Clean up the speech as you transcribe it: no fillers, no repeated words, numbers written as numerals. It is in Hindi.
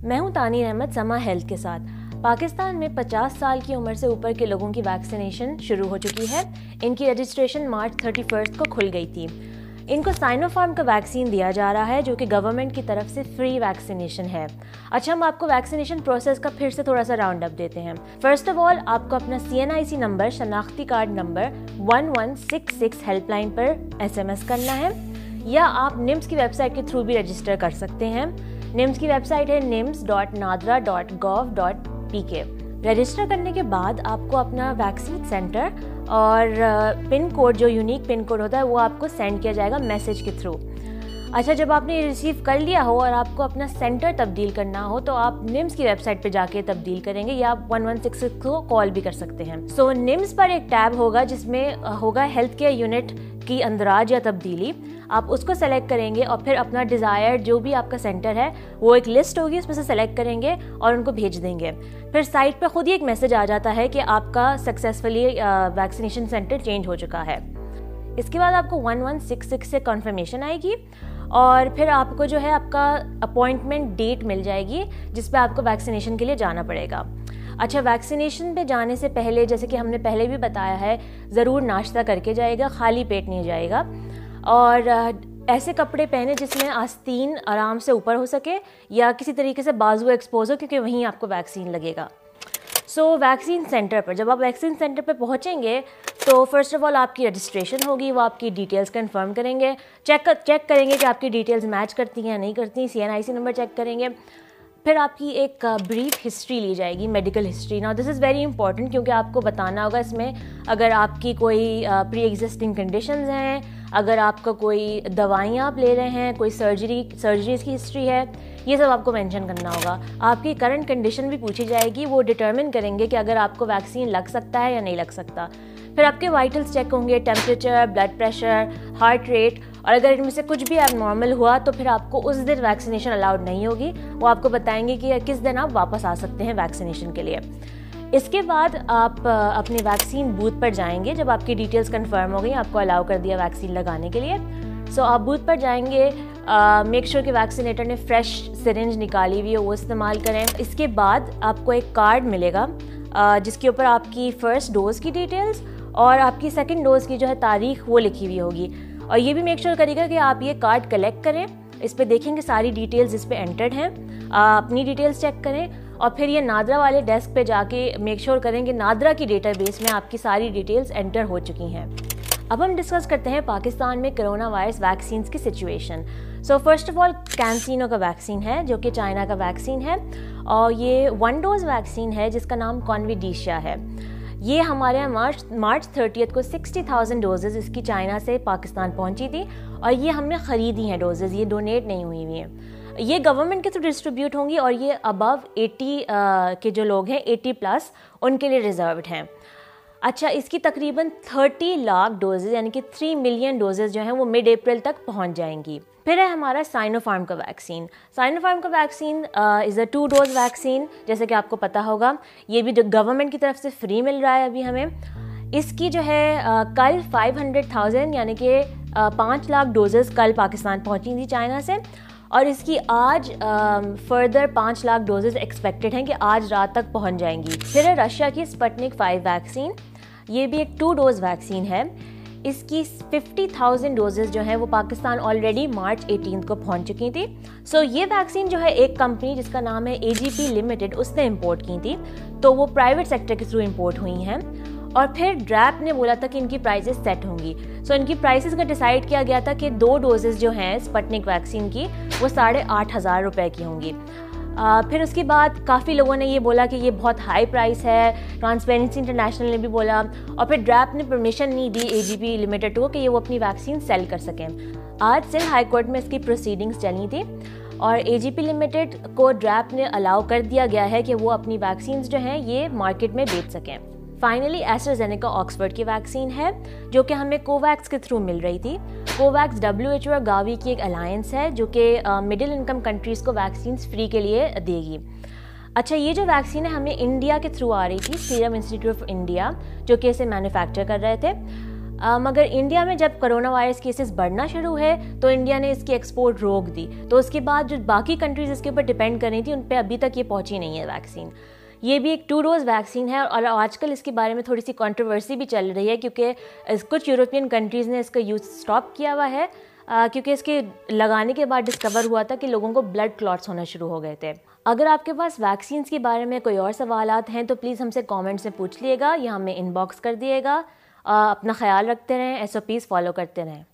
मैं हूं तानीर अहमद समा हेल्थ के साथ। पाकिस्तान में 50 साल की उम्र से ऊपर के लोगों की वैक्सीनेशन शुरू हो चुकी है। इनकी रजिस्ट्रेशन मार्च 31 को खुल गई थी। इनको साइनोफार्म का वैक्सीन दिया जा रहा है जो कि गवर्नमेंट की तरफ से फ्री वैक्सीनेशन है। अच्छा, हम आपको वैक्सीनेशन प्रोसेस का फिर से थोड़ा सा राउंड अप देते हैं। फर्स्ट ऑफ ऑल, आपको अपना CNIC नंबर, शनाख्ती कार्ड नंबर 1166 हेल्पलाइन पर SMS करना है, या आप निम्स की वेबसाइट के थ्रू भी रजिस्टर कर सकते हैं। निम्स की वेबसाइट है nims.nadra.gov.pk। रजिस्टर करने के बाद आपको अपना वैक्सीन सेंटर और पिन कोड, जो यूनिक पिन कोड होता है, वो आपको सेंड किया जाएगा मैसेज के थ्रू। अच्छा, जब आपने रिसीव कर लिया हो और आपको अपना सेंटर तब्दील करना हो तो आप निम्स की वेबसाइट पे जाके तब्दील करेंगे, या आप 1166 को कॉल भी कर सकते हैं। सो निम्स पर एक टैब होगा जिसमें होगा हेल्थ केयर यूनिट की अंदराज या तब्दीली। आप उसको सेलेक्ट करेंगे और फिर अपना डिज़ायर जो भी आपका सेंटर है वो एक लिस्ट होगी, उसमें से सेलेक्ट करेंगे और उनको भेज देंगे। फिर साइट पर खुद ही एक मैसेज आ जाता है कि आपका सक्सेसफुली वैक्सीनेशन सेंटर चेंज हो चुका है। इसके बाद आपको 1166 से कन्फर्मेशन आएगी और फिर आपको जो है आपका अपॉइंटमेंट डेट मिल जाएगी जिस पे आपको वैक्सीनेशन के लिए जाना पड़ेगा। अच्छा, वैक्सीनेशन पे जाने से पहले, जैसे कि हमने पहले भी बताया है, ज़रूर नाश्ता करके जाएगा, खाली पेट नहीं जाएगा, और ऐसे कपड़े पहने जिसमें आस्तीन आराम से ऊपर हो सके या किसी तरीके से बाजू एक्सपोज हो, क्योंकि वहीं आपको वैक्सीन लगेगा। वैक्सीन सेंटर पर जब आप वैक्सीन सेंटर पर पहुंचेंगे तो फर्स्ट ऑफ ऑल आपकी रजिस्ट्रेशन होगी, वो आपकी डिटेल्स कंफर्म करेंगे, चेक करेंगे कि आपकी डिटेल्स मैच करती हैं या नहीं करती, CNIC नंबर चेक करेंगे। फिर आपकी एक ब्रीफ हिस्ट्री ली जाएगी, medical history. Now this is very important क्योंकि आपको बताना होगा इसमें अगर आपकी कोई प्री एग्जिस्टिंग कंडीशंस हैं, अगर आपका कोई दवाइयाँ आप ले रहे हैं, कोई सर्जरीज़ की हिस्ट्री है, ये सब आपको मेंशन करना होगा। आपकी करंट कंडीशन भी पूछी जाएगी, वो डिटर्मिन करेंगे कि अगर आपको वैक्सीन लग सकता है या नहीं लग सकता। फिर आपके वाइटल्स चेक होंगे, temperature, blood pressure, heart rate, और अगर इनमें से कुछ भी एबनॉर्मल हुआ तो फिर आपको उस दिन वैक्सीनेशन अलाउड नहीं होगी। वो आपको बताएंगे कि किस दिन आप वापस आ सकते हैं वैक्सीनेशन के लिए। इसके बाद आप अपने वैक्सीन बूथ पर जाएंगे। जब आपकी डिटेल्स कंफर्म हो गई, आपको अलाउ कर दिया वैक्सीन लगाने के लिए, आप बूथ पर जाएंगे। मेक श्योर कि वैक्सीनेटर ने फ्रेश सिरिंज निकाली हुई है, वो इस्तेमाल करें। इसके बाद आपको एक कार्ड मिलेगा जिसके ऊपर आपकी फ़र्स्ट डोज़ की डिटेल्स और आपकी सेकंड डोज़ की जो है तारीख वो लिखी हुई होगी। और ये भी मेक श्योर करेगा कि आप ये कार्ड कलेक्ट करें, इस पे देखेंगे सारी डिटेल्स इस पे एंटर्ड हैं, अपनी डिटेल्स चेक करें और फिर ये नादरा वाले डेस्क पे जाके मेक श्योर करें कि नादरा की डेटाबेस में आपकी सारी डिटेल्स एंटर हो चुकी हैं। अब हम डिस्कस करते हैं पाकिस्तान में कोरोना वायरस वैक्सीन की situation. First of all, CanSino का वैक्सीन है जो कि चाइना का वैक्सीन है, और ये 1 डोज वैक्सीन है जिसका नाम कॉन्विडीशिया है। ये हमारे यहाँ मार्च 30 को 60,000 डोजेज़ इसकी चाइना से पाकिस्तान पहुंची थी, और ये हमने ख़रीदी हैं डोजेज़, ये डोनेट नहीं हुई हुई हैं। ये गवर्नमेंट के थ्रू डिस्ट्रीब्यूट होंगी और ये अबव 80 के जो लोग हैं, 80+ उनके लिए रिजर्व्ड हैं। अच्छा, इसकी तकरीबन 30 लाख डोजेज़ यानी कि 3 मिलियन डोजेज़ जो हैं वो मिड अप्रैल तक पहुंच जाएंगी। फिर है हमारा साइनोफार्म का वैक्सीन। साइनोफार्म का vaccine is a 2 dose vaccine, जैसे कि आपको पता होगा। ये भी जो गवर्नमेंट की तरफ से फ्री मिल रहा है अभी हमें। इसकी जो है कल 500,000 यानी कि 5 लाख डोजेज़ कल पाकिस्तान पहुंची थी चाइना से, और इसकी आज फर्दर 5 लाख डोजेज़ एक्सपेक्टेड हैं कि आज रात तक पहुंच जाएंगी। फिर है रशिया की स्पुतनिक 5 वैक्सीन। ये भी एक 2 डोज वैक्सीन है। इसकी 50,000 डोजेज़ जो हैं वो पाकिस्तान ऑलरेडी मार्च 18 को पहुंच चुकी थी। ये वैक्सीन जो है एक कंपनी जिसका नाम है AGP लिमिटेड, उसने इंपोर्ट की थी, तो वो प्राइवेट सेक्टर के थ्रू इंपोर्ट हुई हैं। और फिर ड्रैप ने बोला था कि इनकी प्राइसेस सेट होंगी। इनकी प्राइसेस का डिसाइड किया गया था कि 2 डोजेज़ जो हैं स्पुतनिक वैक्सीन की वो 8,500 रुपये की होंगी। फिर उसके बाद काफ़ी लोगों ने ये बोला कि ये बहुत हाई प्राइस है, ट्रांसपेरेंसी इंटरनेशनल ने भी बोला, और फिर ड्रैप ने परमिशन नहीं दी AGP लिमिटेड को कि ये वो अपनी वैक्सीन सेल कर सकें। आज सिंध हाई कोर्ट में इसकी प्रोसीडिंग्स चली थी और AGP लिमिटेड को ड्रैप ने अलाउ कर दिया गया है कि वो अपनी वैक्सीन जो हैं ये मार्केट में बेच सकें। फाइनली एस्ट्राजेनेका ऑक्सफोर्ड की वैक्सीन है जो कि हमें कोवैक्स के थ्रू मिल रही थी। कोवैक्स WHO और गावी की एक अलायंस है जो कि मिडिल इनकम कंट्रीज़ को वैक्सीन फ्री के लिए देगी। अच्छा, ये जो वैक्सीन है हमें इंडिया के थ्रू आ रही थी, सीरम इंस्टीट्यूट ऑफ इंडिया जो कि इसे मैन्युफैक्चर कर रहे थे। मगर इंडिया में जब कोरोना वायरस केसेस बढ़ना शुरू है तो इंडिया ने इसकी एक्सपोर्ट रोक दी। तो उसके बाद जो बाकी कंट्रीज़ इसके ऊपर डिपेंड कर रही थी उन पर अभी तक ये पहुंची नहीं है वैक्सीन। ये भी एक 2 डोज वैक्सीन है और आजकल इसके बारे में थोड़ी सी कंट्रोवर्सी भी चल रही है क्योंकि कुछ यूरोपियन कंट्रीज़ ने इसका यूज़ स्टॉप किया हुआ है क्योंकि इसके लगाने के बाद डिस्कवर हुआ था कि लोगों को ब्लड क्लॉट्स होना शुरू हो गए थे। अगर आपके पास वैक्सीन्स के बारे में कोई और सवालात हैं तो प्लीज़ हमसे कमेंट्स में पूछ लिएगा या हमें इनबॉक्स कर दिएगा। अपना ख्याल रखते रहें, SOPs फॉलो करते रहें।